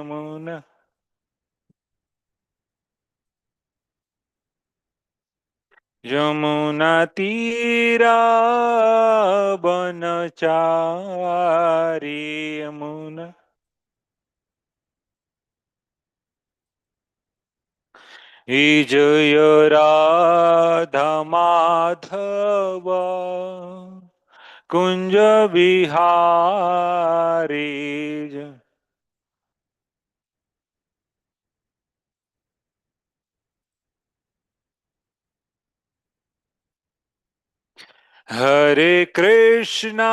मुन यमुना तीरा बनचारी मुन इजय राधा माधव कुंज बिहारी हरे कृष्णा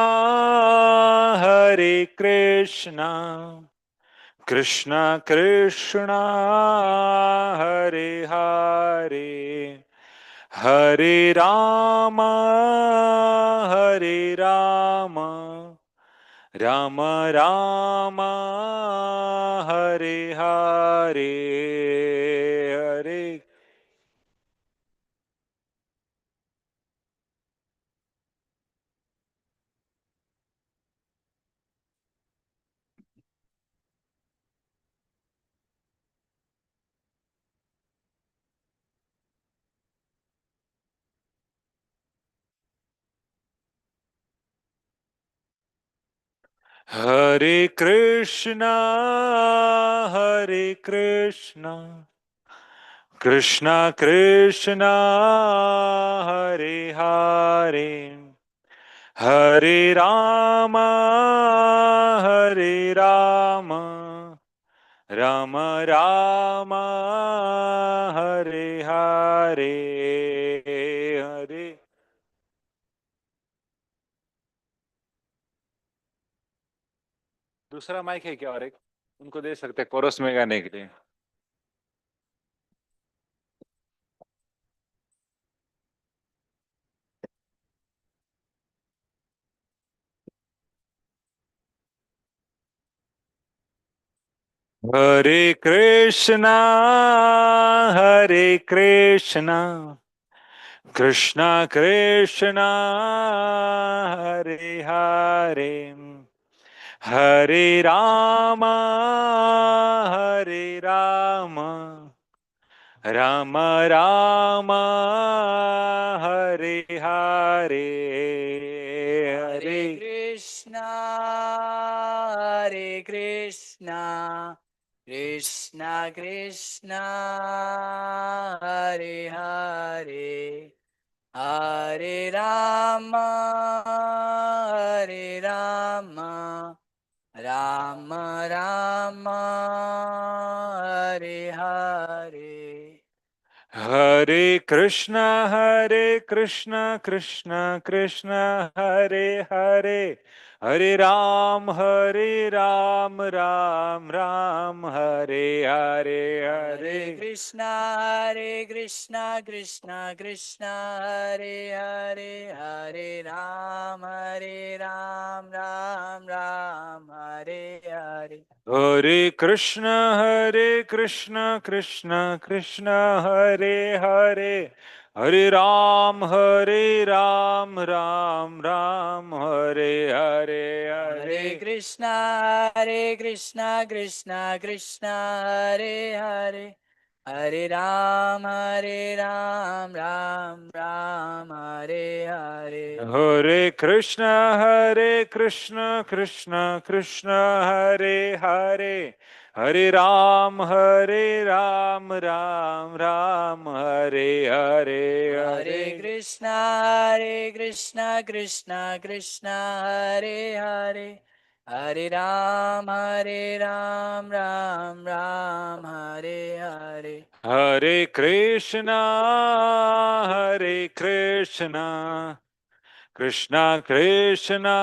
कृष्णा कृष्णा हरे हरे हरे राम राम राम हरे हरे हरे हरे कृष्णा कृष्णा कृष्णा हरे हरे हरे राम राम राम हरे हरे हरे दूसरा माइक है क्या और एक उनको दे सकते हैं कोरस में गाने के लिए। हरे कृष्णा कृष्णा कृष्णा हरे हरे हरे राम राम राम हरे हरे हरे हरे कृष्णा हरे कृष्णा कृष्णा कृष्णा हरे हरे हरे राम राम राम हरे हरे हरे कृष्णा कृष्णा कृष्णा हरे हरे हरे राम राम हरे हरे हरे हरे कृष्णा कृष्णा कृष्णा हरे हरे हरे राम राम हरे हरे हरे कृष्णा कृष्णा कृष्णा हरे हरे हरे राम हरे हरे हरे हरे कृष्णा कृष्णा कृष्णा हरे हरे हरे राम हरे हरे हरे कृष्णा कृष्णा हरे हरे हरे राम हरे हरे हरे हरे कृष्णा कृष्णा हरे हरे हरे राम हरे हरे हरे कृष्णा कृष्णा कृष्णा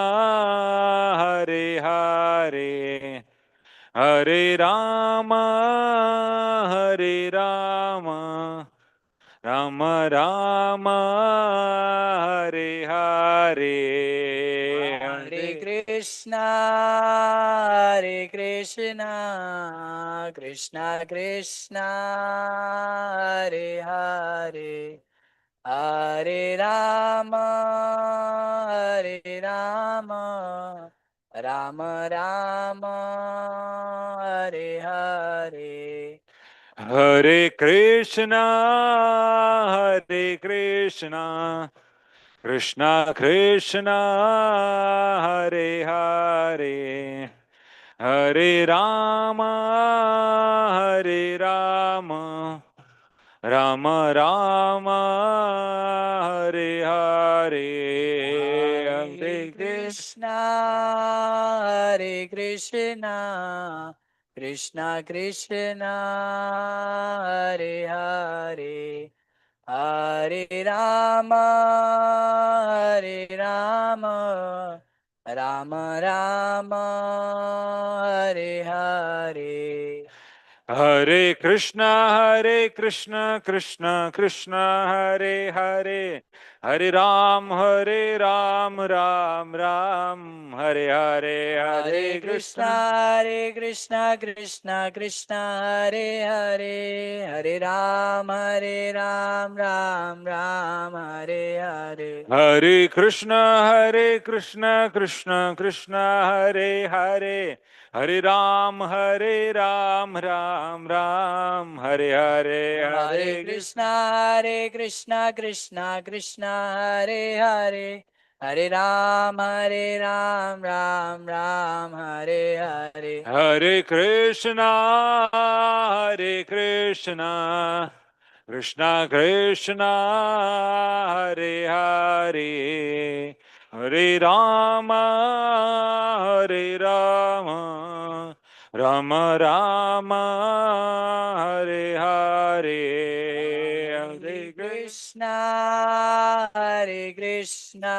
हरे हरे हरे राम राम राम हरे हरे हरे हरे कृष्णा कृष्णा कृष्णा हरे हरे हरे राम राम राम हरे हरे हरे कृष्णा कृष्णा कृष्णा हरे हरे हरे राम राम राम हरे हरे हरे हरे कृष्ण कृष्णा हरे कृष्णा कृष्णा कृष्णा हरे हरे हरे राम राम राम हरे हरे हरे कृष्ण कृष्ण कृष्ण हरे हरे हरे राम राम हरे हरे हरे कृष्ण हरे कृष्णा कृष्णा कृष्णा हरे हरे हरे राम राम हरे हरे हरे कृष्ण कृष्ण कृष्ण हरे हरे हरे राम हरे हरे हरे कृष्ण हरे कृष्णा कृष्णा कृष्णा हरे हरे हरे राम हरे हरे हरे कृष्णा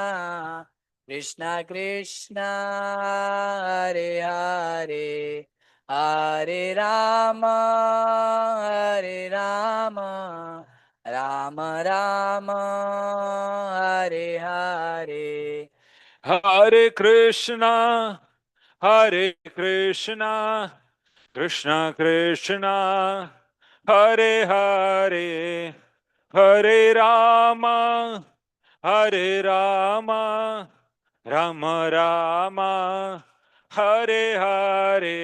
कृष्ण हरे हरे हरे राम राम हरे हरे हरे कृष्ण हरे कृष्णा कृष्णा कृष्णा हरे हरे हरे राम राम हरे हरे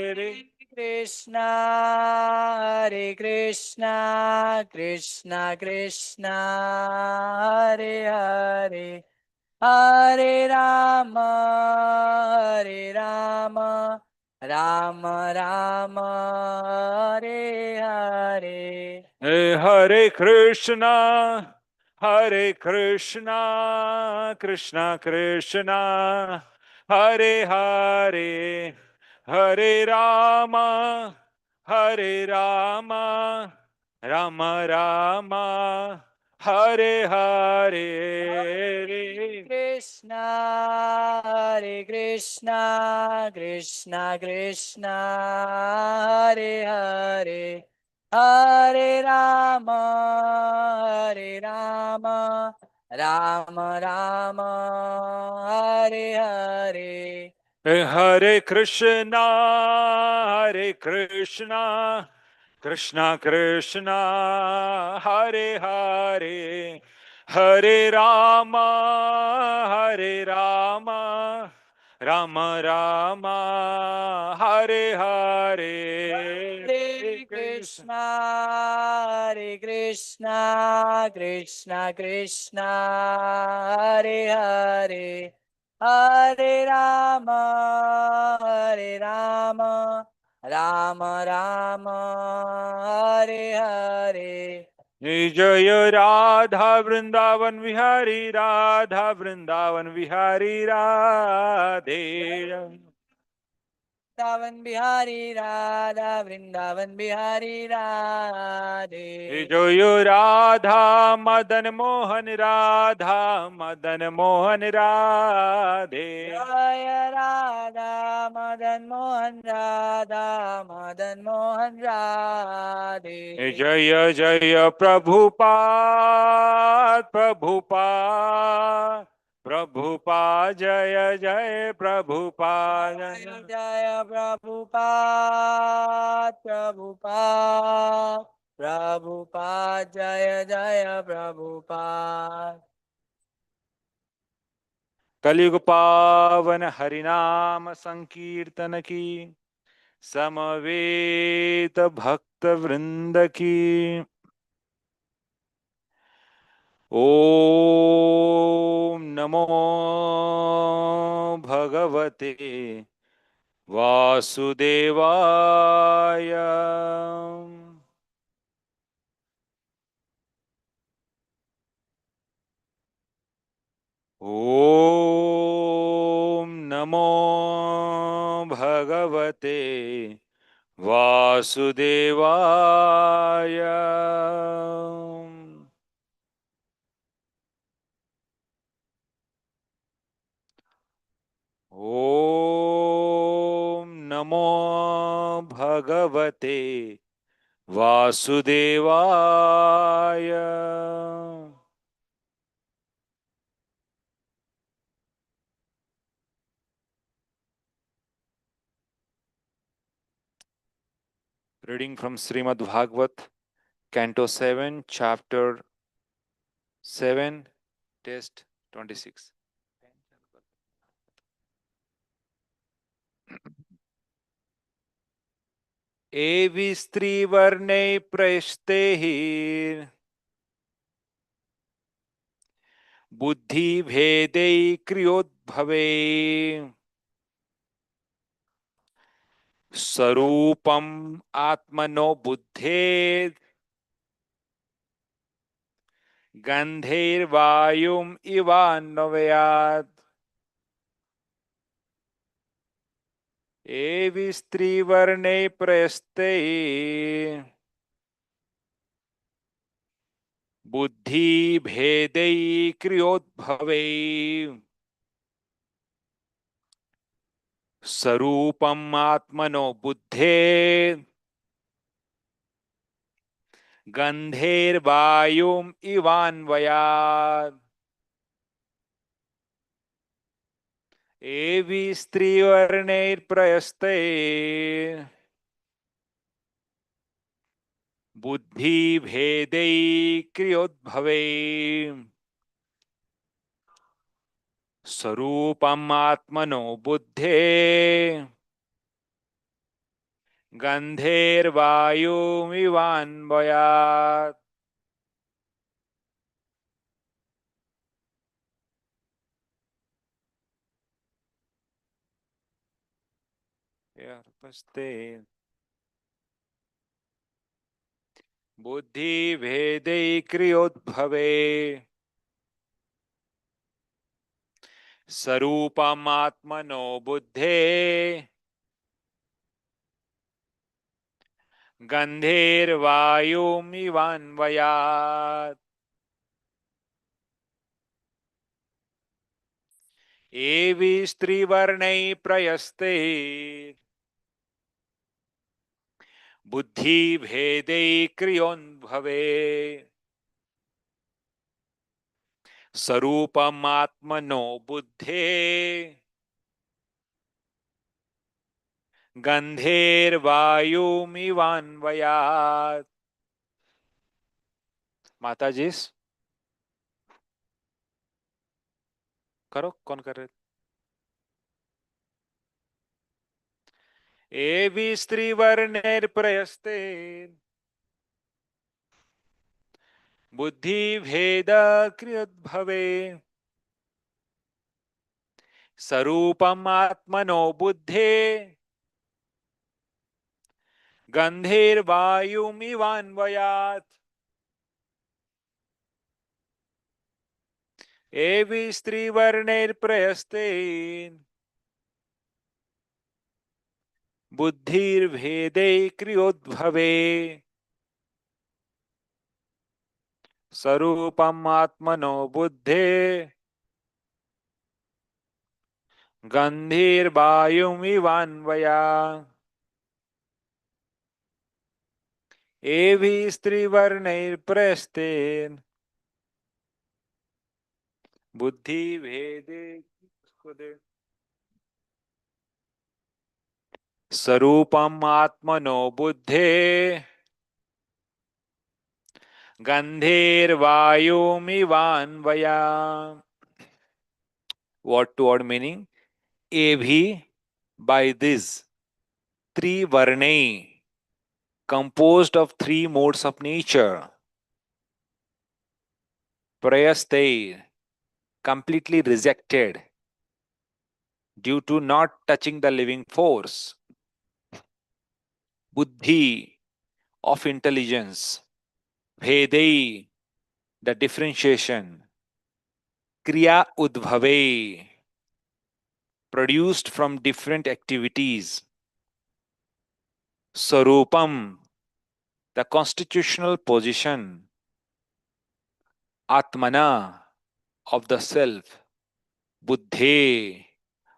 हरे कृष्णा कृष्ण हरे हरे हरे राम राम हरे हरे हरे कृष्णा कृष्णा कृष्णा हरे हरे हरे राम हरे हरे हरे कृष्णा कृष्ण हरे हरे हरे राम राम हरे हरे हरे कृष्णा कृष्णा कृष्णा हरे हरे हरे राम हरे हरे हरे कृष्णा कृष्ण हरे हरे हरे राम राम हरे हरे हरे कृष्णा कृष्णा कृष्णा हरे हरे हरे राम हरे हरे जय राधा वृंदावन विहारी राधे वृंदावन बिहारी राधे जय राधा मदन मोहन राधे जय राधा मदन मोहन राधे जय प्रभुपाद जय प्रभुपाद जय प्रभुपाद जय प्रभुपाद कलयुग पावन हरिनाम संकीर्तन की समवेत भक्त वृंद की। ओम नमो भगवते वासुदेवाय। ओम नमो भगवते वासुदेवाय। ओम नमो भगवते वासुदेवाय। Reading from Srimad Bhagavat, Canto 7, Chapter 7, Text 26. एवि स्त्रीवर्णे प्रयस्ते हि बुद्धिभेदै क्रियोद्भवे स्वरूपम् आत्मनो बुद्धेर् गन्धैर्वायुम् इवान्वयात्। एवि स्त्रीवर्णे प्रयस्ते बुद्धिभेदै क्रियोद्भवे स्वरूपम् आत्मनो बुद्धे गन्धैर्वायुम् इवान्वयात्। एवि स्त्रीवर्णैर्प्रयस्ते बुद्धिभेदै क्रियोद्भवे स्वरूपम् आत्मनो बुद्धे गन्धैर्वायुमिवान्वयात्। यर्पस्ते बुद्धिभेदै क्रियोद्भवे स्वरूपम् आत्मनो बुद्धे गन्धैर्वायुमिवान्वयात्। एवि स्त्रीवर्णैः प्रयस्ते बुद्धिभेदै क्रियोद्भवे स्वरूपम् आत्मनो बुद्धे गंधेर्वायुमिवान्वयात्। माता जी करो, कौन कर रहे? एवि स्त्रीवर्णैर्प्रयस्ते बुद्धिभेद क्रियोद्भवे स्वरूपम् आत्मनो बुद्धे गंधेर्वायुमिवान्वयात्। एवि स्त्रीवर्णैर्प्रयस्ते बुद्धिर्भेदै क्रियोद्भवे स्वरूपम् आत्मनो बुद्धे गंधीर्वायुमिवान्वयात्। एवि स्त्रीवर्णैर्प्रयस्ते बुद्धिभेदे स्वरूपम् आत्मनो बुद्धे गंधीर्वायुमिवान्वयात्। Word to word meaning? Abhi, by this, Trivarnai, composed of three modes of nature. Prayaste, completely rejected due to not touching the living force. Buddhi, of intelligence. Bhedai, the differentiation. Kriya udbhave, produced from different activities. Sarupam, the constitutional position. Atmana, of the self. Buddhe,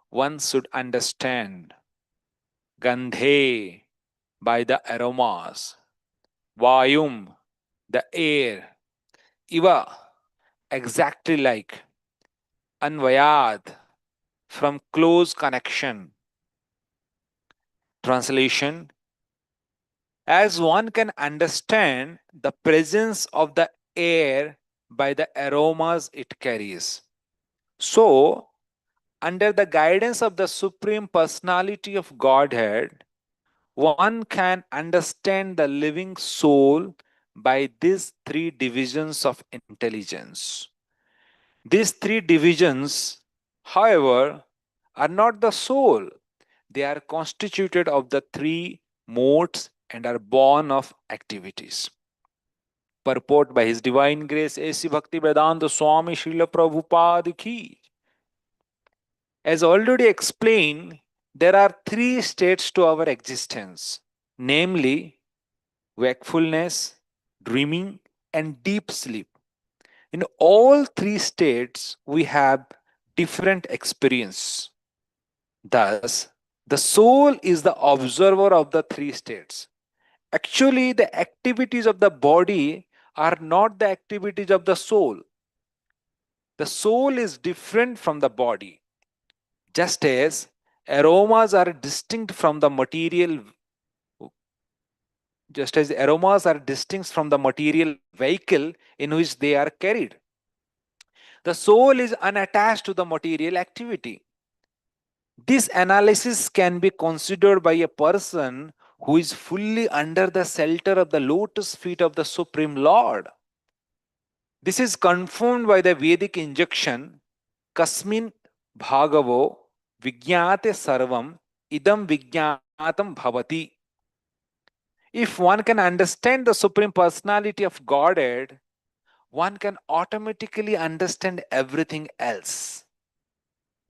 one should understand. Gandhe, by the aromas. Vayum, the air. Iva, exactly like. Anvayad, from close connection. Translation: as one can understand the presence of the air by the aromas it carries, so, under the guidance of the Supreme Personality of Godhead, one can understand the living soul by these three divisions of intelligence. These three divisions, however, are not the soul. They are constituted of the three modes and are born of activities. Purport by His Divine Grace A.C. Bhakti Vedanta Swami Srila Prabhupada Ki. As already explained, there are three states to our existence, namely wakefulness, dreaming, and deep sleep. In all three states, we have different experience. Thus, the soul is the observer of the three states. Actually, the activities of the body are not the activities of the soul. The soul is different from the body. Just as aromas are distinct from the material, just as aromas are distinct from the material vehicle in which they are carried. The soul is unattached to the material activity. This analysis can be considered by a person who is fully under the shelter of the lotus feet of the Supreme Lord. This is confirmed by the Vedic injunction, Kasmin Bhagavo Vijnate Sarvam Idam Vijnatam Bhavati. If one can understand the Supreme Personality of Godhead, one can automatically understand everything else.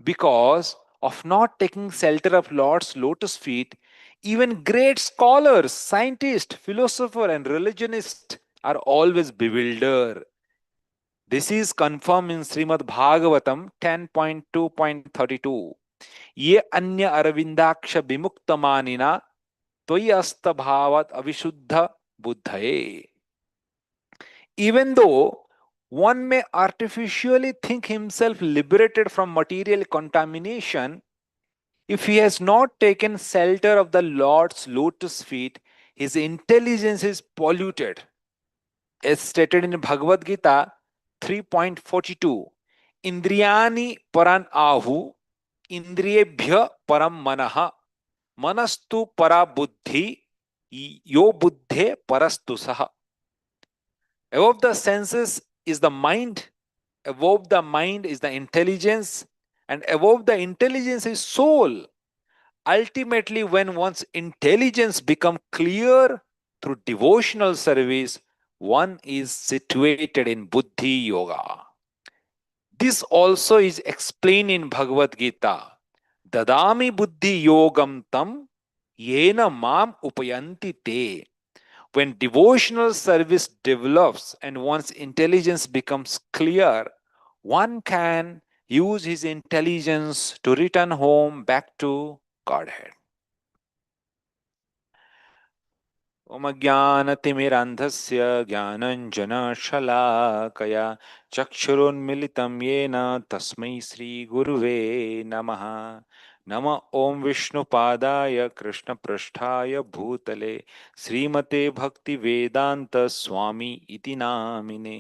Because of not taking shelter of Lord's lotus feet, even great scholars, scientists, philosophers, and religionists are always bewildered. This is confirmed in Srimad Bhagavatam 10.2.32. Ye anya aravindaksha bimuktamanina त्वयि अस्तभावत अविशुद्ध बुद्धये. Even though one may artificially think himself liberated from material contamination, if he has not taken shelter of the Lord's lotus feet, his intelligence is polluted. As stated in Bhagavad Gita 3.42, Indriyani paran ahu, indriyebhya param manaha, manastu para buddhi, yo buddhe parastu saha. Above the senses is the mind, above the mind is the intelligence, and above the intelligence is soul. Ultimately, when one's intelligence becomes clear through devotional service, one is situated in Buddhi Yoga. This also is explained in Bhagavad Gita. Dadami Buddhi Yogam tam yena mam upayanti te. When devotional service develops and one's intelligence becomes clear, one can use his intelligence to return home back to Godhead. ओम ज्ञानतिमिरान्धस्य ज्ञानञ्जनशलाकया चक्षुरुन्मिलितं येन तस्मै श्रीगुरुवे नमः. नम ओं विष्णुपादाय कृष्णपृष्ठाय भूतले श्रीमते भक्तिवेदान्त स्वामी इति नामिने.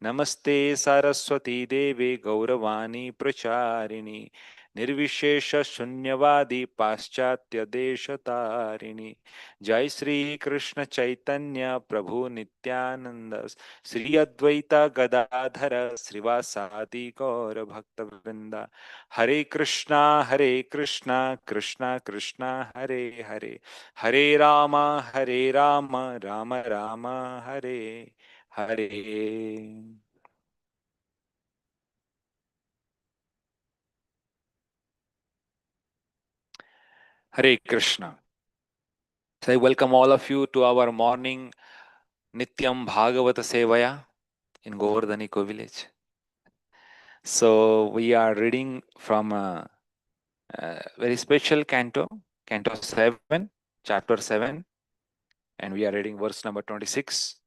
नमस्ते सरस्वती देवे गौरवाणी प्रचारिणी निर्विशेष शून्यवादी पाश्चात्य देश तारिणी जय श्री कृष्ण चैतन्य प्रभु नित्यानंद श्री अद्वैत गदाधर श्रीवासादि गौर भक्त वृंदा हरे Krishna Krishna Krishna Hare Hare Hare Ram Ram Ram Hare Hare. Hare Krishna. So I welcome all of you to our morning Nityam Bhagavata Sevaya in Govardhaniko village. So we are reading from a very special canto, Canto 7, Chapter 7, and we are reading verse number 26.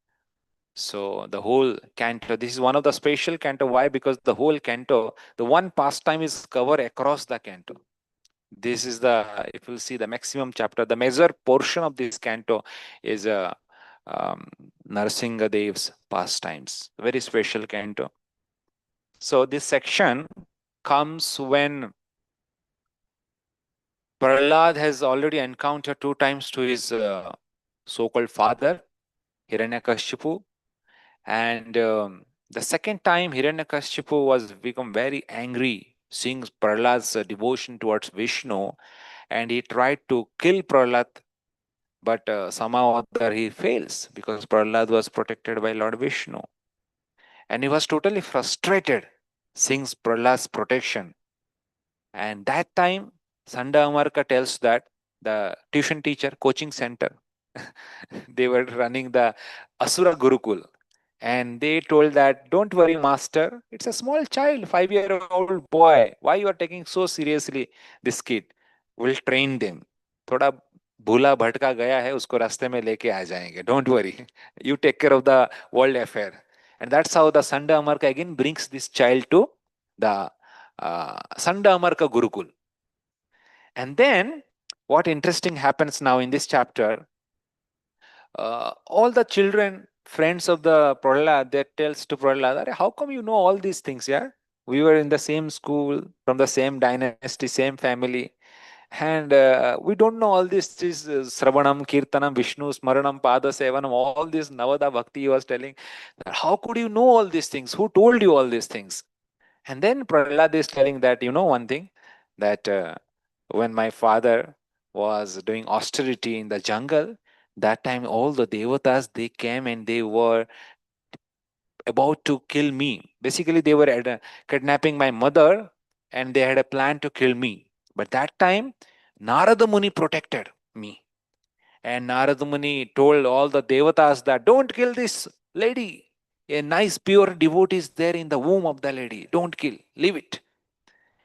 So the whole canto, this is one of the special canto. Why? Because the whole canto, the one pastime is covered across the canto. This is the, if you see the maximum chapter, the major portion of this canto is Narsinga Dev's pastimes, very special canto. So this section comes when Prahlad has already encountered 2 times to his so-called father, Hiranyakashipu, and the second time Hiranyakashipu was become very angry seeing Prahlad's devotion towards Vishnu, and he tried to kill Prahlad, but somehow or other he fails because Prahlad was protected by Lord Vishnu. And he was totally frustrated seeing Prahlad's protection. And that time, Sanda Amarka tells that the tuition teacher, coaching center, they were running the Asura Gurukul. And they told that, don't worry, master, it's a small child, 5-year-old boy. Why you are taking so seriously this kid? We'll train them. थोड़ा भूला भटका गया है उसको रास्ते में लेके आ जाएंगे. Don't worry. You take care of the world affair. And that's how the Sanda Amarka again brings this child to the Sanda Amarka Gurukul. And then what interesting happens now in this chapter, all the children, friends of the Prahlad, that tells to Prahlad, how come you know all these things, yeah? We were in the same school, from the same dynasty, same family. And we don't know all this Sravanam, Kirtanam, Vishnu, Smaranam, Pada Sevanam, all this Navada Bhakti he was telling. How could you know all these things? Who told you all these things? And then Prahlad is telling that, you know one thing, that when my father was doing austerity in the jungle, that time all the devatas, they came and they were about to kill me. Basically, they were kidnapping my mother and they had a plan to kill me. But that time, Narada Muni protected me. And Narada Muni told all the devatas that don't kill this lady. A nice pure devotee is there in the womb of the lady. Don't kill, leave it.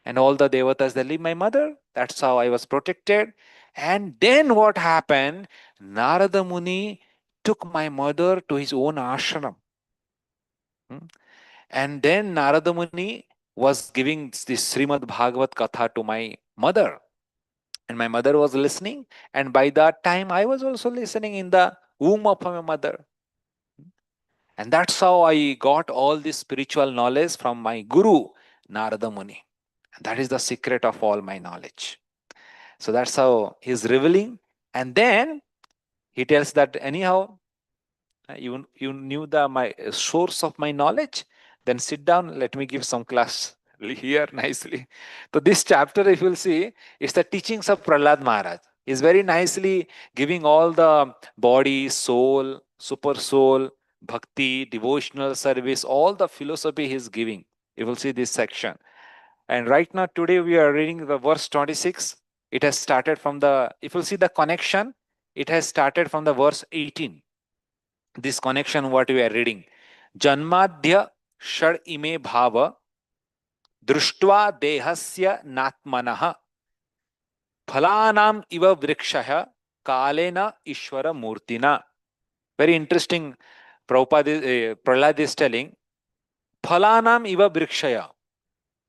And all the devatas, they leave my mother. That's how I was protected. And then what happened? Narada Muni took my mother to his own ashram. And then Narada Muni was giving this Srimad Bhagavat Katha to my mother. And my mother was listening. And by that time, I was also listening in the womb of my mother. And that's how I got all this spiritual knowledge from my guru, Narada Muni. And that is the secret of all my knowledge. So that's how he's revealing. And then he tells that anyhow, you knew the my source of my knowledge. Then sit down. Let me give some class here nicely. So this chapter, if you'll see, it's the teachings of Prahlad Maharaj. He's very nicely giving all the body, soul, super soul, bhakti, devotional service, all the philosophy he's giving. You will see this section. And right now, today we are reading the verse 26. It has started from the, if you see the connection, it has started from the verse 18. This connection, what we are reading. Janmadhya shad ime bhava drishtva dehasya natmanah phalanam iva vrikshah kalena ishvara murtina. Very interesting. Prahlad is telling, phalanam iva vrikshaya.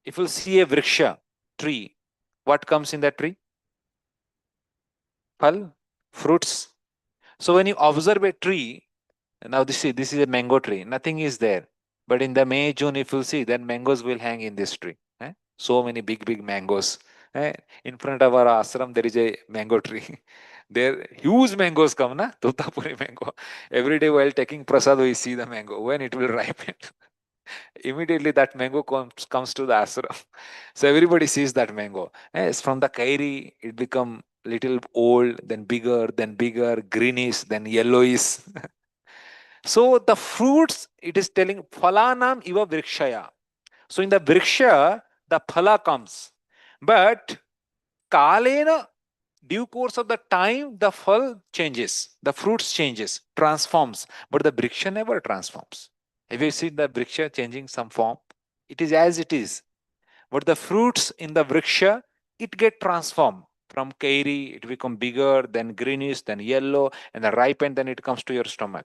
If you see a vriksha, tree, what comes in that tree? Phal, fruits. So when you observe a tree, now this is a mango tree, nothing is there. But in the May, June, if you see, then mangoes will hang in this tree. So many big mangoes. In front of our ashram, there is a mango tree. There, huge mangoes come, na? Totapuri mango. Every day while taking prasad, we see the mango. When it will ripen, immediately that mango comes to the ashram. So everybody sees that mango. It's from the kairi, it become little old, then bigger, greenish, then yellowish. So the fruits, it is telling phalanam iva vrikshaya. So in the vriksha, the phala comes. But kalena, due course of the time, the phal changes, the fruits changes, transforms. But the vriksha never transforms. Have you seen the vriksha changing some form? It is as it is. But the fruits in the vriksha, it get transformed. From kairi, it become bigger, then greenish, then yellow, and then ripen, then it comes to your stomach.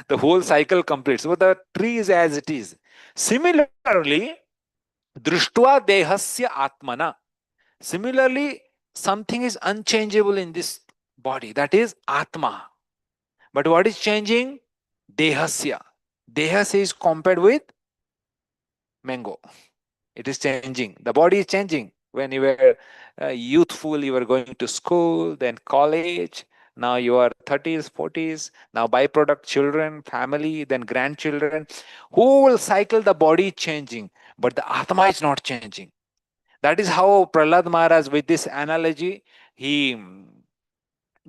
The whole cycle completes. So the tree is as it is. Similarly, drishtva dehasya atmana. Similarly, something is unchangeable in this body, that is atma. But what is changing? Dehasya. Dehasya is compared with mango. It is changing. The body is changing. When you were youthful, you were going to school, then college. Now you are 30s, 40s. Now byproduct children, family, then grandchildren. Whole cycle, the body is changing, but the Atma is not changing. That is how Prahlad Maharaj, with this analogy, he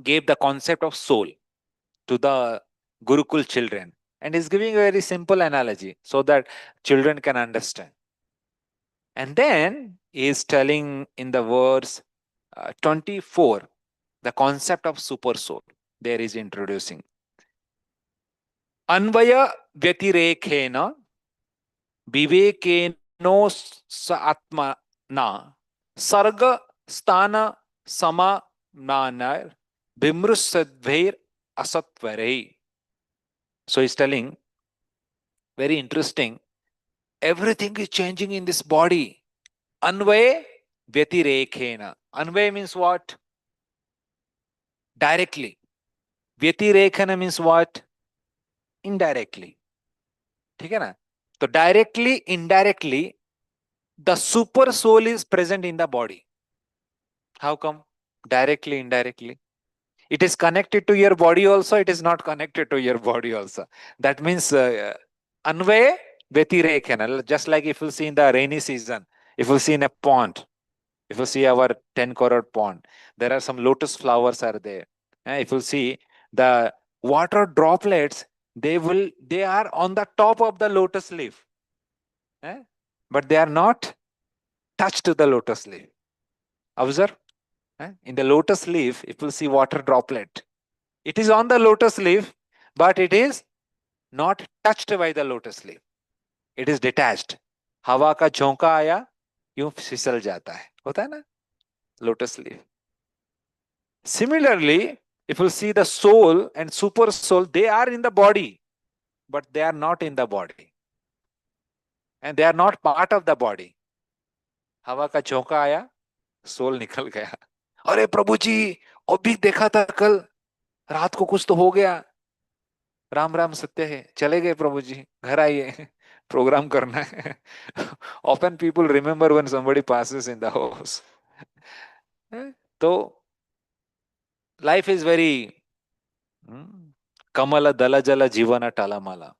gave the concept of soul to the Gurukul children. And he's giving a very simple analogy so that children can understand. And then he is telling in the verse 24, the concept of super soul. There is introducing. Anvaya vyatirekhena vivekeno sa atma na sarga sthana sama nanar bimrusadvair asatvarei. So he's telling, very interesting, everything is changing in this body. Anvaya vyatirekhena. Anvaya means what? Directly. Vyatirekhana means what? Indirectly. ठीक है ना? So directly, indirectly, the super soul is present in the body. How come? Directly, indirectly. It is connected to your body also, it is not connected to your body also. That means anvay vyatirekhana. Just like if you see in the rainy season, if you see in a pond, if you see our 10 crore pond, there are some lotus flowers are there. If you see the water droplets, they are on the top of the lotus leaf. But they are not touched to the lotus leaf. Observe. In the lotus leaf, if you see water droplet, it is on the lotus leaf, but it is not touched by the lotus leaf. It is detached. हवा का झोंका आया, यूं फिसल जाता है, होता है ना, lotus leaf. Similarly, if you see the soul and super soul, they are in the body, but they are not in the body. And they are not part of the body. हवा का झोंका आया, soul निकल गया. अरे प्रभु जी, अभी देखा था कल रात को कुछ तो हो गया. राम राम सत्य है, चले गए प्रभु जी, घर आइए, प्रोग्राम करना है. Often people remember when somebody passes in the house. तो life is very kamala dala jala jivana talamala.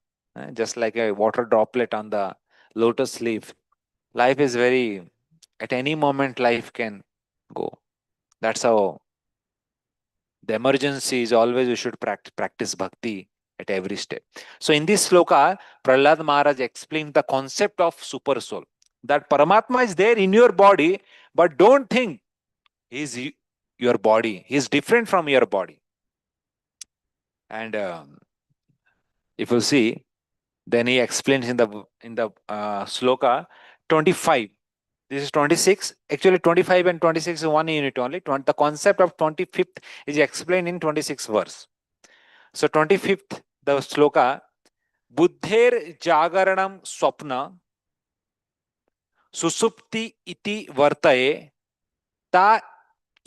Just like a water droplet on the lotus leaf. Life is very, at any moment life can go. That's how the emergency is always we should practice bhakti at every step. So in this sloka, Prahlad Maharaj explained the concept of super soul. That Paramatma is there in your body, but don't think he is your body. He is different from your body. And if you see, then he explains in the sloka 25. This is 26. Actually, 25 and 26 is one unit only. The concept of 25th is explained in 26th verse. So 25th, the sloka, Buddher jagaranam swapna susupti iti vartaye ta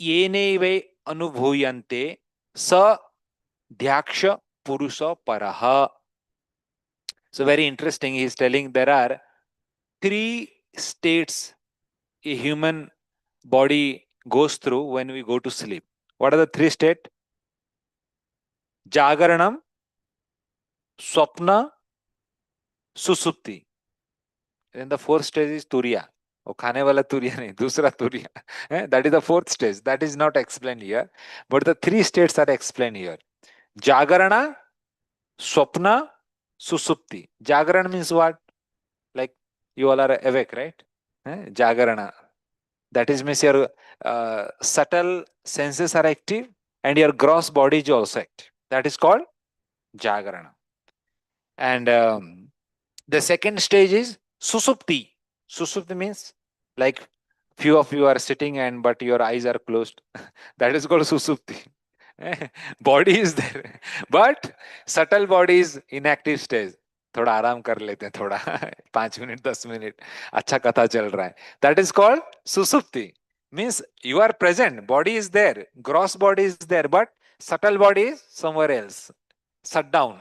yeneve anubhuyante sa dhyaksha purusa paraha. So very interesting. He is telling there are 3 states a human body goes through when we go to sleep. What are the 3 states? Jagaranam, Swapna, Susupti. Then the 4th stage is Turiya. वो खाने वाला तुरिया नहीं, दूसरा तुरिया. That is the 4th stage. That is not explained here. But the 3 states are explained here. Jagarana, Swapna, Susupti. Jagaran means what? Like you all are awake, right? Jagarana. That is means your subtle senses are active and your gross body is also active. That is called Jagarana. And the second stage is Susupti. Susupti means like few of you are sitting and but your eyes are closed. That is called Susupti. Body is there, but subtle body is inactive stage. थोड़ा आराम कर लेते हैं, थोड़ा 5 minute 10 minute अच्छा कथा चल रहा है. That is called Susupti. Means you are present, body is there, gross body is there, but subtle body is somewhere else. Shut down.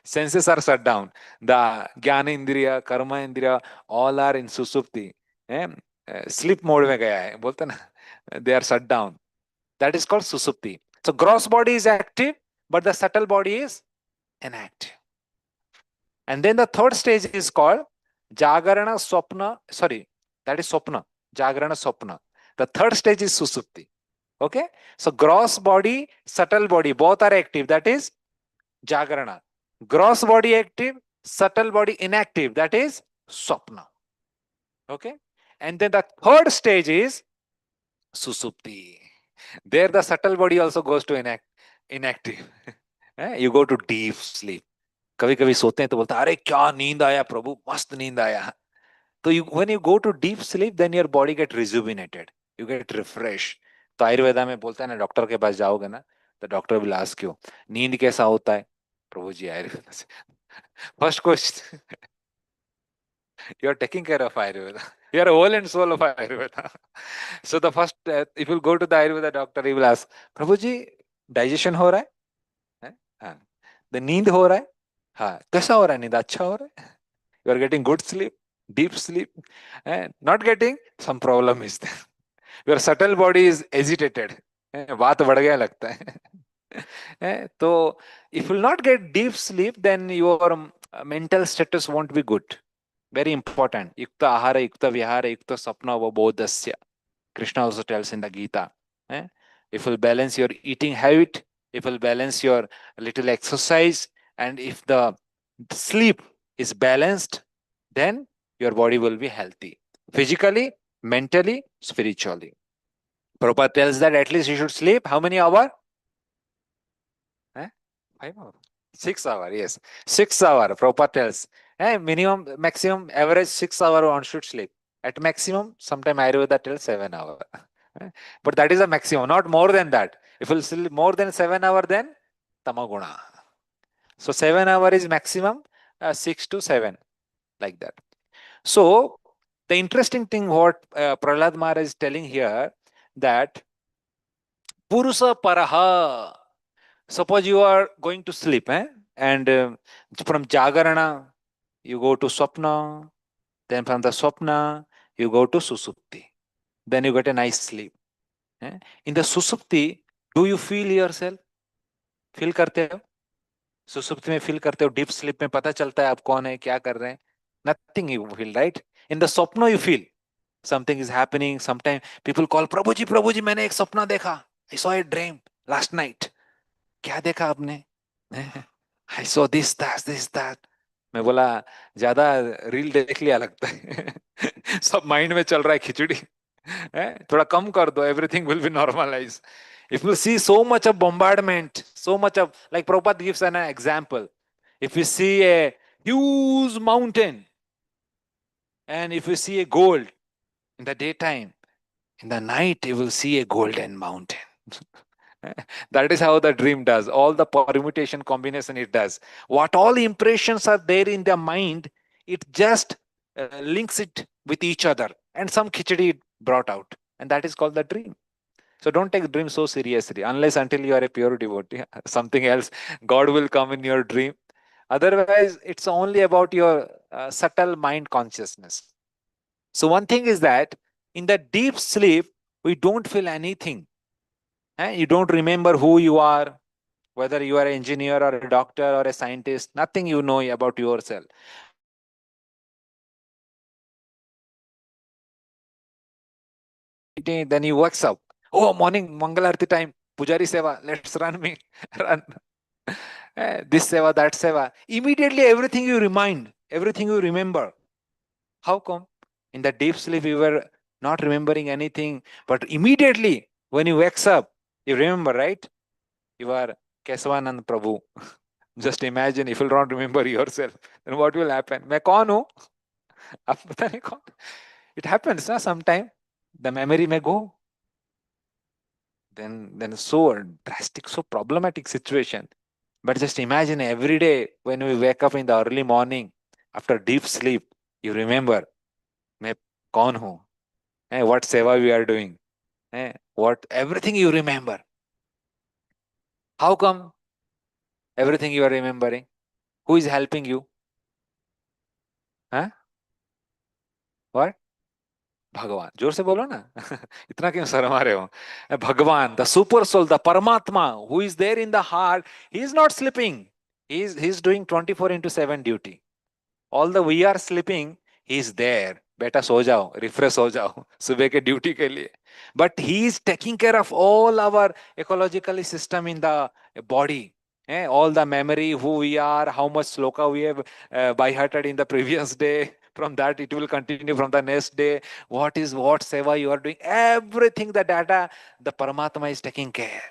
Senses are shut down. The Jnana Indriya, Karma Indriya, all are in Susupti. Sleep mode में गया है, बोलते ना, they are shut down. That is called Susupti. So gross body is active, but the subtle body is inactive. And then the third stage is called Jagarana Swapna. Sorry, that is Swapna. Jagarana Swapna. The third stage is Susupti. Okay? So gross body, subtle body, both are active. That is Jagarana. Gross body active, subtle body inactive. That is Swapna. Okay? And then the third stage is Susupti. There the subtle body also goes to inactive. You go to deep sleep. कभी कभी सोते हैं तो बोलते हैं अरे क्या नींद आया प्रभु, मस्त नींद आया. तो when you go to deep sleep, then your body get rejuvenated, you get refreshed. तो आयुर्वेदा में बोलता है ना, डॉक्टर के पास जाओगे ना तो डॉक्टर विल आस्क यू नींद कैसा होता है. प्रभु जी आयुर्वेदा से first question, you are taking care of Ayurveda. You are whole and soul of Ayurveda. So the first, if you go to the Ayurveda doctor, he will ask, Prabhu ji digestion हो रहा है? हाँ. The नींद हो रहा है? हाँ. कैसा हो रहा है नींद? अच्छा हो रहा है? You are getting good sleep, deep sleep. Not getting, some problem is there. Your subtle body is agitated. बात बढ़ गया लगता है. तो if you will not get deep sleep, then your mental status won't be good. Very important. Yukta ahara, yukta vihara, yukta sapna bodhasya. Krishna also tells in the Gita. If you balance your eating habit, if you balance your little exercise, and if the sleep is balanced, then your body will be healthy. Physically, mentally, spiritually. Prabhupada tells that at least you should sleep how many hours? 5 hours. 6 hours, yes. 6 hours, Prabhupada tells. Minimum, maximum, average 6 hours one should sleep. At maximum, sometime Ayurveda tells 7 hours. But that is a maximum, not more than that. If you sleep more than 7 hours, then tamaguna. So 7 hours is maximum, 6 to 7, like that. So the interesting thing what Prahlad Maharaj is telling here, that Purusa Paraha. Suppose you are going to sleep, and from Jagarana, you go to Swapna, then from the Swapna, you go to Susupti. Then you get a nice sleep. In the Susupti, do you feel yourself? Feel करते हो? सुसुप्ति में feel करते हो? Deep sleep में पता चलता है आप कौन है, क्या कर रहे हैं? Nothing you feel, right? In the Swapna you feel. Something is happening. Sometimes people call, प्रभु जी मैंने एक सपना देखा. I saw a dream last night. क्या देखा आपने? I saw this, that. मैं बोला ज्यादा रील देख लिया लगता है. सब माइंड में चल रहा है खिचड़ी. थोड़ा कम कर दो, everything will be normalized. If you see so much of bombardment, so much of, like Prabhupada gives an example. If you see a huge mountain, and if you see a gold in the daytime, in the night you will see a golden mountain. That is how the dream does. All the permutation combination it does. What all impressions are there in the mind, it just links it with each other, and some khichdi brought out, and that is called the dream. So don't take dream so seriously, unless until you are a pure devotee. Something else, God will come in your dream. Otherwise, it's only about your subtle mind consciousness. So one thing is that in the deep sleep, we don't feel anything. You don't remember who you are, whether you are an engineer or a doctor or a scientist, nothing you know about yourself. But when you wake up, then you wakes up. Oh, morning, Mangal Arti time, Pujari Seva, let's run me, run. This Seva, that Seva. Immediately everything you remind, everything you remember. How come? In the deep sleep, you were not remembering anything, but immediately when you wakes up, you remember, right? You are Kesavanand Prabhu. Just imagine if you don't remember yourself, then what will happen? मैं कौन हूँ? अब पता नहीं कौन. It happens, na, sometime. The memory may go. Then so drastic, so problematic situation. But just imagine every day when we wake up in the early morning after deep sleep, you remember, मैं कौन हूँ? What seva we are doing? What everything you remember. How come everything you are remembering? Who is helping you? Huh? What? भगवान. जोर से बोलो ना. इतना क्यों शर्मा रहे हो? भगवान, the super soul, the Paramatma, who is there in the heart, he is not sleeping. He's doing 24 into 7 duty. All the we are sleeping, he is there. बेटा सो जाओ, रिफ्रेश हो जाओ सुबह के ड्यूटी के लिए. But he is taking care of all our ecological system in the body. All the memory, who we are, how much sloka we have by hearted in the previous day. From that, it will continue from the next day. What seva you are doing? Everything, the data, the Paramatma is taking care.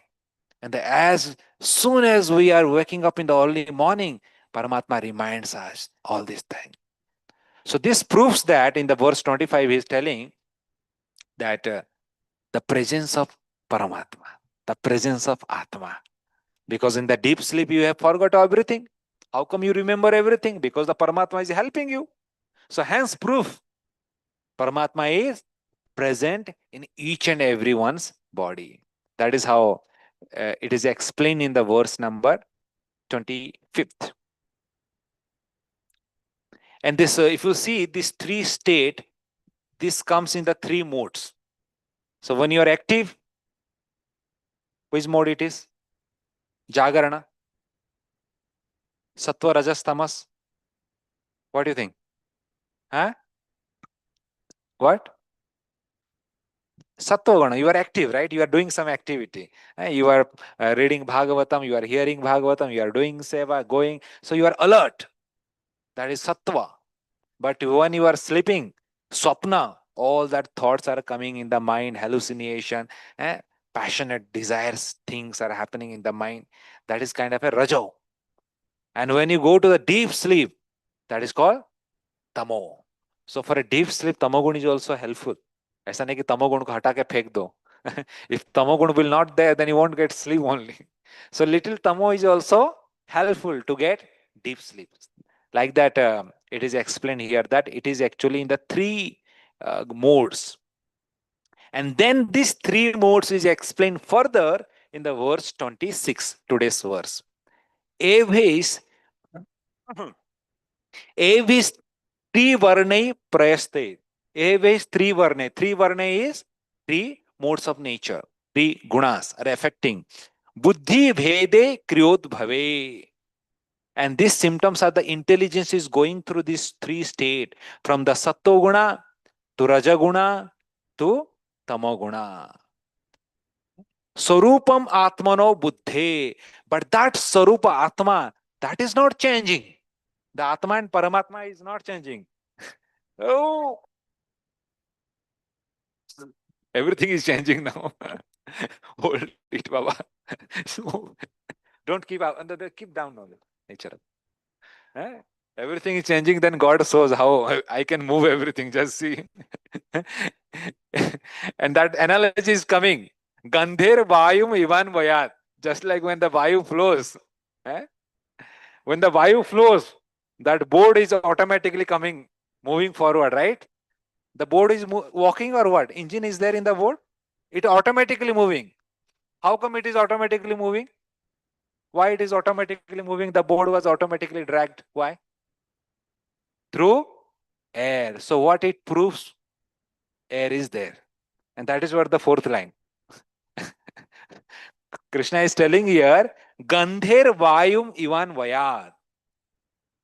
And as soon as we are waking up in the early morning, Paramatma reminds us all these things. So this proves that in the verse 25, he is telling that the presence of Paramatma, the presence of Atma. Because in the deep sleep, you have forgot everything. How come you remember everything? Because the Paramatma is helping you. So hence proof, Paramatma is present in each and everyone's body. That is how it is explained in the verse number 25th. And this, if you see this three state, this comes in the three modes. So when you are active, which mode it is? Jagarana, Sattva, Rajas, Tamas. What do you think? Huh? What? Sattva, you are active, right? You are doing some activity. You are reading Bhagavatam, you are hearing Bhagavatam, you are doing seva, going. So you are alert. That is Sattva. But when you are sleeping, Swapna, all that thoughts are coming in the mind, hallucination, passionate desires, things are happening in the mind. That is kind of a Rajo. And when you go to the deep sleep, that is called Tamo. So for a deep sleep, Tamogun is also helpful. ऐसा नहीं कि तमोगुण को हटा के फेंक दो. If tamogun will not there, then you won't get sleep only. So little tamo is also helpful to get deep sleep. Like that, it is explained here that it is actually in the three modes. And then these three modes is explained further in the verse 26, today's verse. Evis trivarnai prayasте. Evis trivarnai. Trivarnai is three modes of nature. Three gunas are affecting. Buddhi bhede kriyod bhave. And these symptoms are the intelligence is going through these three states, from the sattva guna to rajaguna to tamoguna. Sarupam atmano buddhe. But that sarupa atma, that is not changing. The atma and paramatma is not changing. Oh, everything is changing now. Hold it, Baba. So, don't keep up. Keep down now. Nature. Everything is changing, then God shows how I can move everything. Just see. And that analogy is coming. Gandhir Vayum Ivan Vayat. Just like when the Vayu flows. When the Vayu flows, that board is automatically coming, moving forward, right? The board is walking or what? Engine is there in the board? It automatically moving. How come it is automatically moving? Why it is automatically moving? The board was automatically dragged. Why? Through air. So what it proves? Air is there. And that is what the fourth line. Krishna is telling here, Gandher Vayum Ivan Vayad.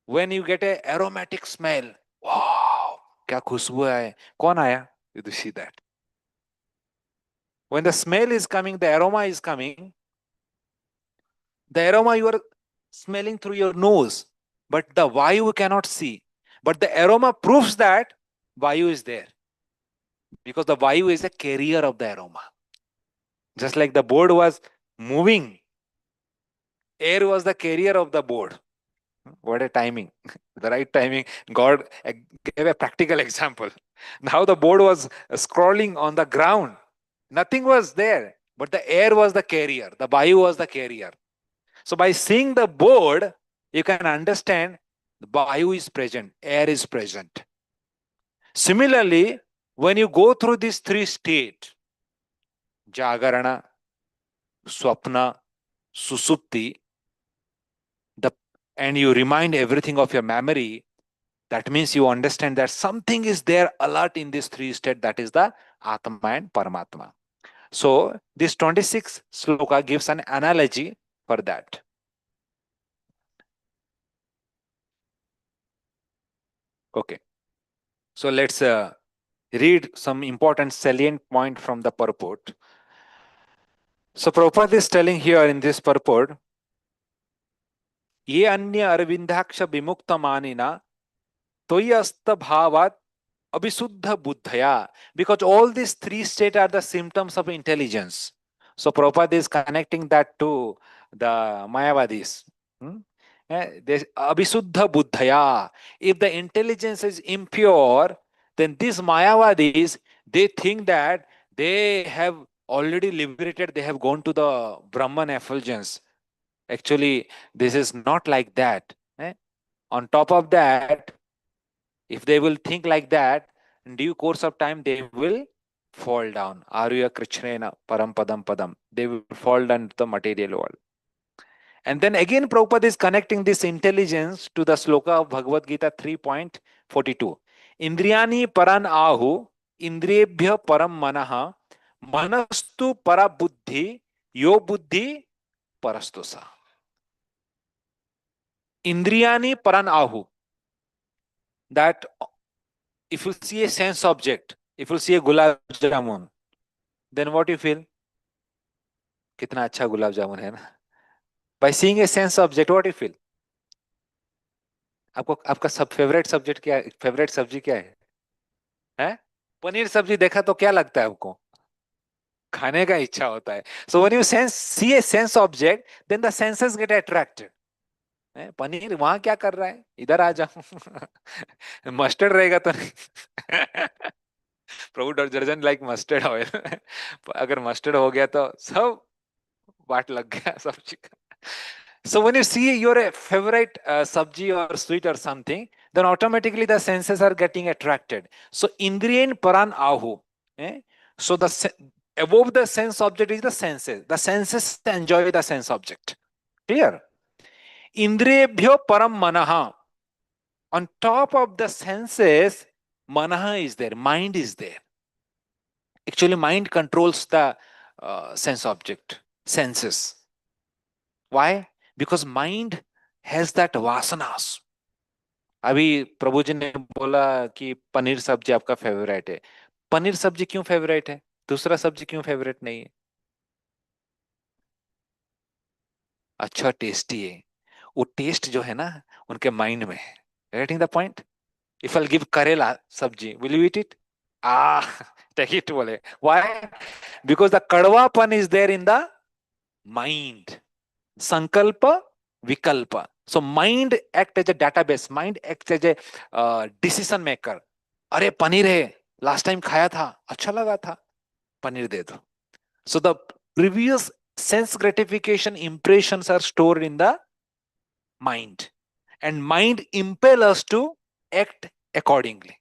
When you get a aromatic smell, wow, क्या खुशबू है, कौन आया? You see that. When the smell is coming, the aroma is coming, the aroma you are smelling through your nose, but the Vayu you cannot see. But the aroma proves that Vayu is there. Because the Vayu is a carrier of the aroma. Just like the board was moving, air was the carrier of the board. What a timing. The right timing. God gave a practical example. Now the board was scrolling on the ground. Nothing was there, but the air was the carrier. The Vayu was the carrier. So by seeing the board, you can understand the Vayu is present, air is present. Similarly, when you go through these three states, Jagarana, Swapna, Susupti, and you remind everything of your memory, that means you understand that something is there alert in this three state, that is the Atma and Paramatma. So this 26th sloka gives an analogy for that. Okay. So let's read some important salient point from the purport. So Prabhupada is telling here in this purport, Ye anya arvindaksha vimukta manina toyasta bhavat abhisuddha buddhaya. Because all these three states are the symptoms of intelligence. So Prabhupada is connecting that to the Mayavadis. Abhisuddha buddhaya. If the intelligence is impure, then these Mayavadis, they think that they have already liberated, they have gone to the Brahman effulgence. Actually, this is not like that. On top of that, if they will think like that, in due course of time, they will fall down. Arya Krishnena Param Padam Padam. They will fall down to the material world. And then again, Prabhupada is connecting this intelligence to the sloka of Bhagavad Gita 3.42. Indriyani paran ahu, indriyebhya param manaha, manastu para buddhi, yo buddhi parastusa. Indriyani paran ahu. That if you see a sense object, if you see a gulab jamun, then what you feel? कितना अच्छा गुलाब जामुन है ना? By seeing a sense object, what you feel? आपको आपका सब favourite subject क्या है? Favourite सब्जी क्या है? हैं? पनीर सब्जी देखा तो क्या लगता है आपको? खाने का इच्छा होता है. So when you see a sense object, then the senses get attracted. Paneer वहां क्या कर रहा है? इधर आ जाओ. मस्टर्ड रहेगा तो नहीं. प्रभु डॉक्टर लाइक मस्टर्ड ऑयल. अगर मस्टर्ड हो गया तो सब बाट लग गया सब्जी का. So when you see your favorite sabji or sweet or something, then automatically the senses are getting attracted. So indriyan paran ahu. So above the sense object is the senses. The senses enjoy the sense object. Clear? Indriyebhyo param manaha. On top of the senses, manaha is there. Mind is there. Actually, mind controls the sense object, senses. Why? Because mind has that vasanas. अभी प्रभु जी ने बोला कि पनीर सब्जी आपका favourite है. पनीर सब्जी क्यों favourite है? दूसरा सब्जी क्यों फेवरेट नहीं है? अच्छा टेस्टी है. वो टेस्ट जो है ना उनके माइंड में है. Getting the point? If I give karela sabzi, will you eat it? Take it बोले. व्हाई? बिकॉज द कड़वापन is there in the mind. Sankalpa vikalpa. So mind act as a database. Mind acts as a decision maker. अरे पनीर है, last time खाया था, अच्छा लगा था, पनीर दे दो. So the previous sense gratification impressions are stored in the mind, and mind impel us to act accordingly.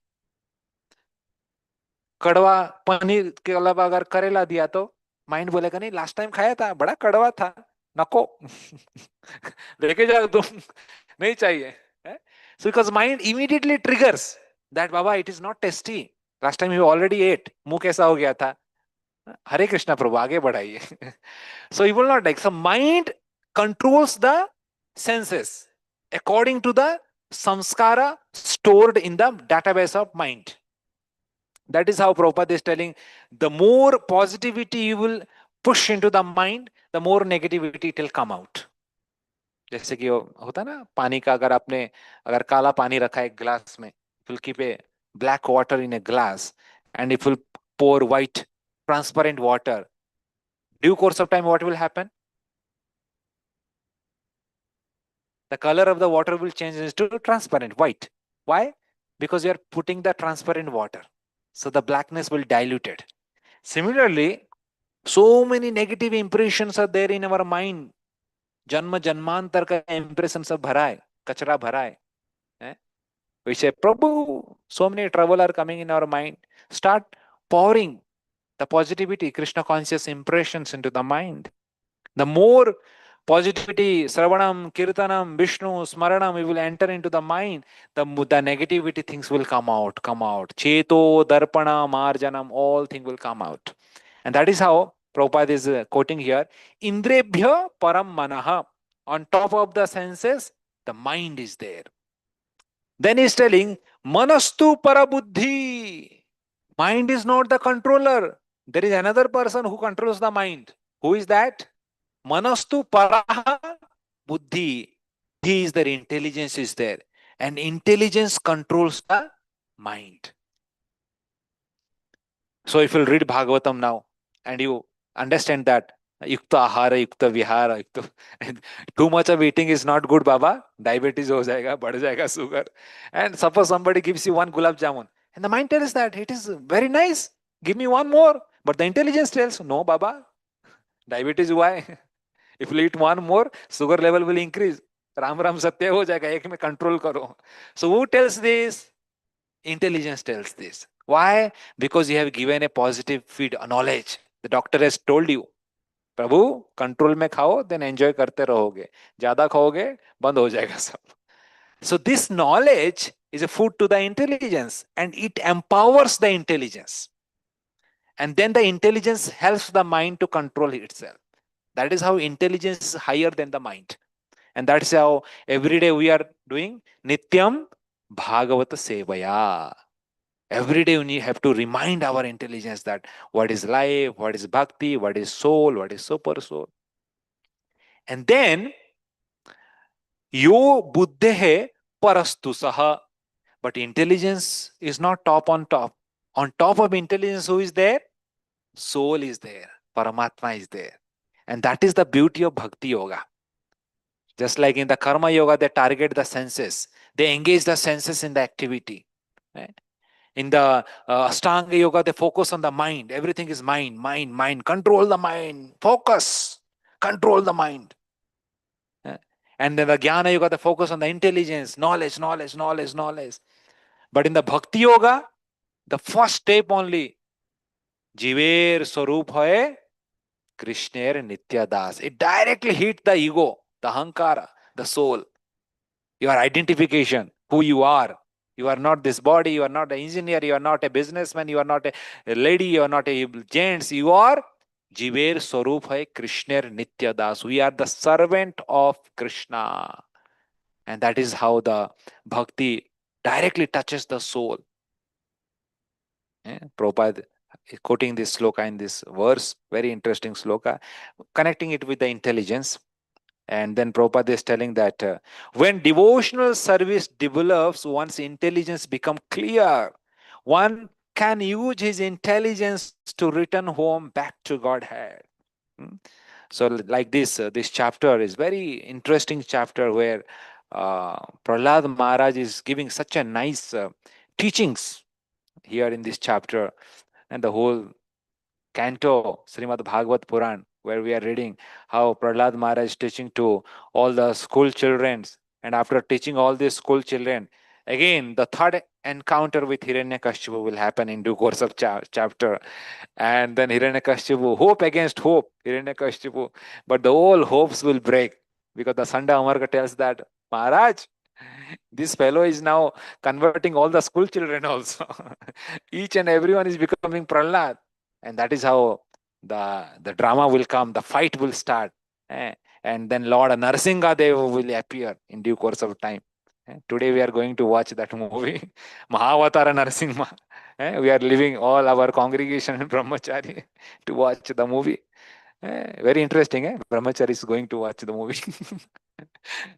कड़वा पनीर के अलावा अगर करेला दिया तो माइंड बोलेगा नहीं, लास्ट टाइम खाया था, बड़ा कड़वा था, नको लेके जाओ तुम, नहीं चाहिए. So because mind immediately triggers that Baba, it is not tasty. Last time you already ate. मुंह कैसा हो गया था? हरे कृष्णा प्रभु, आगे बढ़ाइए. So you will not like. So mind controls the senses according to the samskara stored in the database of mind. That is how Prabhupada is telling, the more positivity you will push into the mind, the more negativity it will come out. जैसे कि होता ना पानी का, अगर काला पानी रखा है एक ग्लास में, will keep a black water in a glass and if will pour white transparent water, due course of time what will happen? The color of the water will change into transparent white. Why? Because you are putting the transparent water, so the blackness will dilute it. Similarly, so many negative impressions are there in our mind. जन्म जन्मांतर का impression सब भरा है, कचरा भरा है. We say, Prabhu, so many trouble are coming in our mind. Start pouring the positivity, Krishna conscious impressions into the mind. The more positivity, Sravanam, Kirtanam, Vishnu, Smaranam, we will enter into the mind, the negativity things will come out. Cheto, Darpana, Marjanam, all things will come out. And that is how Prabhupada is quoting here, Indrebhya Param Manaha. On top of the senses, the mind is there. Then he is telling, Manastu Parabuddhi. Mind is not the controller. There is another person who controls the mind. Who is that? Manastu Paraha Buddhi. He is there, intelligence is there. And intelligence controls the mind. So if you read Bhagavatam now and you understand that Yukta Ahara, Yukta Vihara, too much of eating is not good, Baba. Diabetes ho jayega, bad jayega, sugar. And suppose somebody gives you one gulab jamun and the mind tells that it is very nice, give me one more. But the intelligence tells, no, Baba, diabetes why? If you eat one more, sugar level will increase. Ram Ram Satya ho jayega, ek mein control karo. So who tells this? Intelligence tells this. Why? Because you have given a positive feed, a knowledge. The doctor has told you, Prabhu control में खाओ, then enjoy करते रहोगे, ज्यादा खाओगे बंद हो जाएगा सब. So this knowledge is a food to the intelligence and it empowers the intelligence. And then the intelligence helps the mind to control itself. That is how intelligence is higher than the mind. And that's how every day we are doing Nityam Bhagavata Sevaya. Every day we have to remind our intelligence that what is life, what is bhakti, what is soul, what is super soul. And then, yo buddhehe parastu saha. But intelligence is not top on top. On top of intelligence, who is there? Soul is there. Paramatma is there. And that is the beauty of Bhakti Yoga. Just like in the Karma Yoga, they target the senses. They engage the senses in the activity. Right? In the Ashtanga Yoga, they focus on the mind. Everything is mind, mind, mind. Control the mind. Focus. Control the mind. And then the Jnana Yoga, they focus on the intelligence, knowledge, knowledge, knowledge, knowledge. But in the Bhakti Yoga, the first step only, Jiver Swarup Hoye Krishner Nitya Das. It directly hit the ego, the Hankara, the soul. Your identification, who you are. You are not this body, you are not an engineer, you are not a businessman, you are not a lady, you are not a gents, you are Jiver Swarup Hai Krishner Nitya Das. We are the servant of Krishna. And that is how the bhakti directly touches the soul. Prabhupada quoting this sloka in this verse, very interesting sloka, connecting it with the intelligence. And then Prabhupada is telling that when devotional service develops, one's intelligence becomes clear. One can use his intelligence to return home back to Godhead. So like this chapter is very interesting chapter where Prahlad Maharaj is giving such a nice teachings here in this chapter, and the whole canto Srimad Bhagavat Puran, where we are reading how Prahlad Maharaj is teaching to all the school children, and after teaching all these school children, Again, the third encounter with Hiranyakashipu will happen in due course of chapter. And then Hiranyakashipu, hope against hope, Hiranyakashipu. But the whole hopes will break because the Sanda Amarga tells that, Maharaj, this fellow is now converting all the school children also. Each and everyone is becoming Prahlad. And that is how the drama will come, the fight will start. eh, And then Lord Narsinga Deva will appear in due course of time. Today we are going to watch that movie, Mahavatara Narasimha. We are leaving all our congregation in Brahmachari to watch the movie. Very interesting. Brahmachari is going to watch the movie.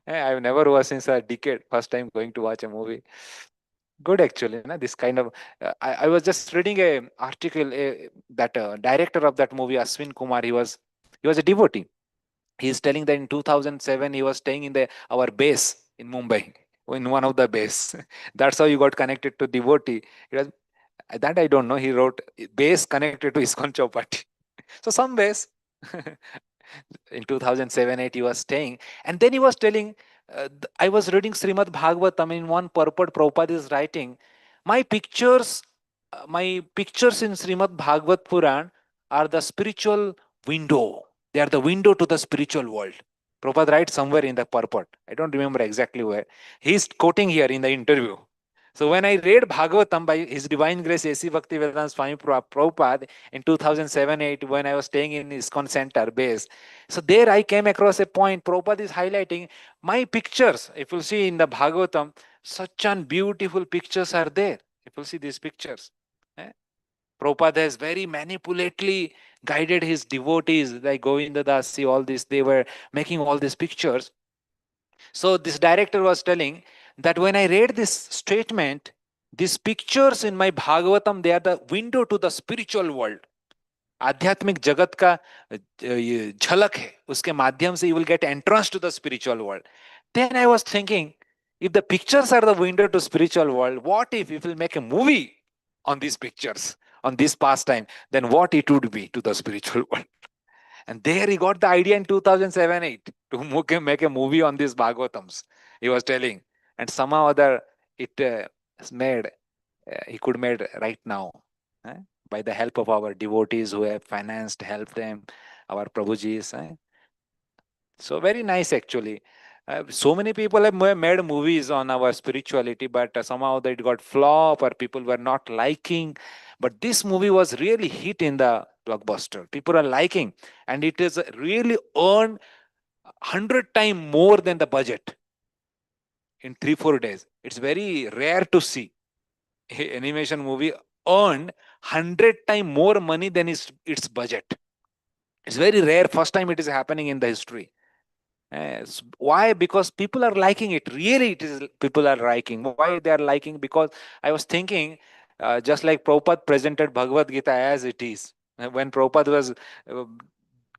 I've never watched since a decade. First time going to watch a movie. Good actually. This kind of. I was just reading a article that director of that movie, Aswin Kumar. He was a devotee. He's telling that in 2007 he was staying in the our base in Mumbai, in one of the base. That's how you got connected to devotee. It was, that I don't know. He wrote base connected to ISKCON Chowpatty. So some base. In 2007-8 he was staying, and then he was telling, I was reading Srimad Bhagavatam. In one purport Prabhupada is writing, my pictures in Srimad Bhagavat Puran are the spiritual window. They are the window to the spiritual world. Prabhupada writes somewhere in the purport. I don't remember exactly where. He's quoting here in the interview. So when I read Bhagavatam by His Divine Grace A.C. Bhaktivedanta Swami Prabhupada in 2007-8, when I was staying in ISKCON Center base, so there I came across a point. Prabhupada is highlighting my pictures. If you see in the Bhagavatam, such an beautiful pictures are there. If you see these pictures. Prabhupada has very manipulately guided his devotees, like Govinda Das, see all this, they were making all these pictures. So this director was telling that when I read this statement, these pictures in my Bhagavatam, they are the window to the spiritual world. आध्यात्मिक जगत का झलक है, उसके माध्यम से you will get entrance to the spiritual world. Then I was thinking, if the pictures are the window to spiritual world, what if we will make a movie on these pictures, on this pastime? Then what it would be to the spiritual world? And there he got the idea in 2007-8 to make a movie on these Bhagavatams. He was telling, and somehow other it made. He could made right now. By the help of our devotees who have financed, helped them, our Prabhujis. So very nice actually. So many people have made movies on our spirituality, but somehow it got flop or people were not liking. But this movie was really hit in the blockbuster. People are liking, and it is really earned 100 times more than the budget in 3-4 days. It's very rare to see animation movie earned 100 times more money than its budget. It's very rare. First time it is happening in the history. Why? Because people are liking it. Really, it is people are liking. Why they are liking? Because I was thinking, just like Prabhupada presented Bhagavad Gita as it is. When Prabhupada was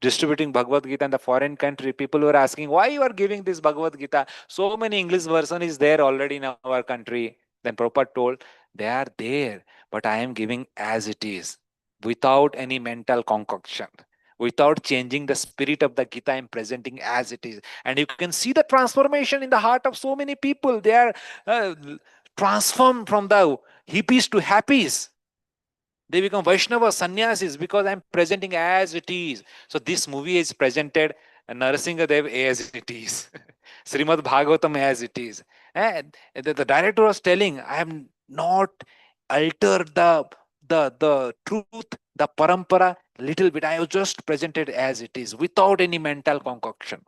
distributing Bhagavad Gita in the foreign country, people were asking, why you are giving this Bhagavad Gita? So many English version is there already in our country. Then Prabhupada told, they are there, but I am giving as it is, without any mental concoction, without changing the spirit of the Gita. I am presenting as it is. And you can see the transformation in the heart of so many people. They are transformed from the hippies to happies. They become Vaishnava sannyasis because I'm presenting as it is. So this movie is presented Narasimha Dev as it is. Srimad Bhagavatam as it is. And the director was telling, I have not altered the truth, the parampara little bit. I have just presented as it is without any mental concoction.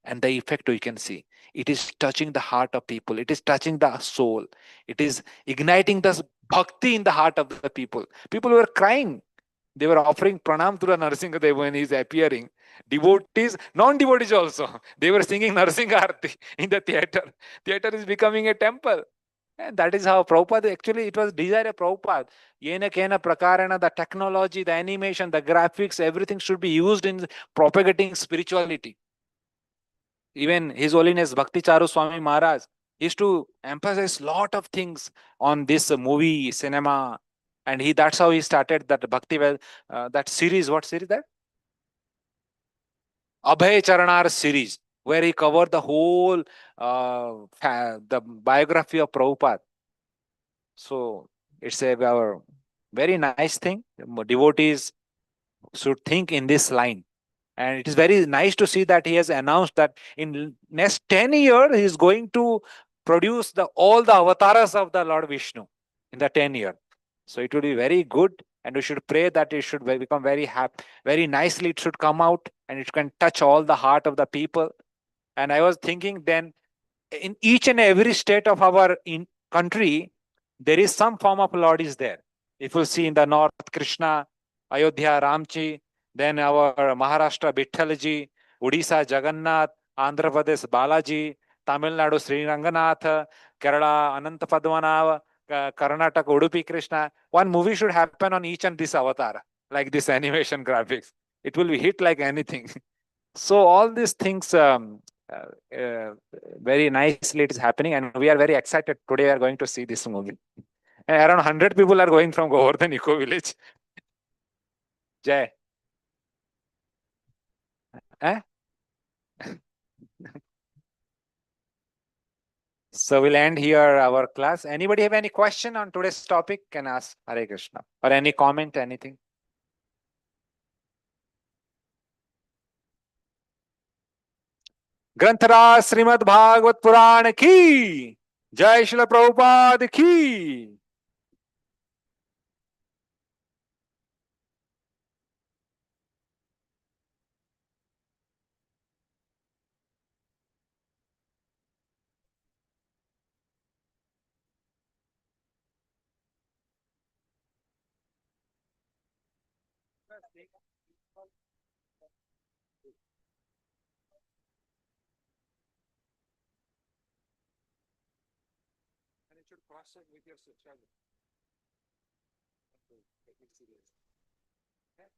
And the effect you can see, it is touching the heart of people, it is touching the soul, it is igniting the bhakti in the heart of the people. People were crying, they were offering pranam to the Narasimha Dev when he is appearing. Devotees, non-devotees also, they were singing Narasimha Arti in the theater. Theater is becoming a temple. And that is how Prabhupada, actually it was desire of Prabhupada. Yena kena prakarana, the technology, the animation, the graphics, everything should be used in propagating spirituality. Even His Holiness Bhakti Charu Swami Maharaj used to emphasize lot of things on this movie, cinema, and that's how he started that Bhakti, that series. What series that? Abhay Charanar series. where he covered the whole the biography of Prabhupada. So it's a very nice thing. Devotees should think in this line. And it is very nice to see that he has announced that in next 10 years he is going to produce all the avatars of the Lord Vishnu in the 10 year. So it will be very good, and we should pray that it should become very happy, very nicely. It should come out and it can touch all the heart of the people. And I was thinking then, in each and every state of our country, there is some form of Lord is there. If you see in the north, Krishna, Ayodhya, Ramji, then our Maharashtra, Vittalji, Odisha, Jagannath, Andhra Pradesh, Balaji, Tamil Nadu, Sri Ranganath, Kerala, Ananta Padmanabh, Karnataka, Udupi Krishna. One movie should happen on each and this avatar, like this animation graphics. It will be hit like anything. So all these things very nicely it is happening, and we are very excited. Today we are going to see this movie. And around 100 people are going from Govardhan Eco Village. Jay. Eh? So we'll end here our class. Anybody have any question on today's topic? Can ask. Hare Krishna. Or any comment, anything? ग्रंथराज Shrimad Bhagavat पुराण की जय, श्रील प्रभुपाद की। And it should cross check with your social. Take it serious. Okay?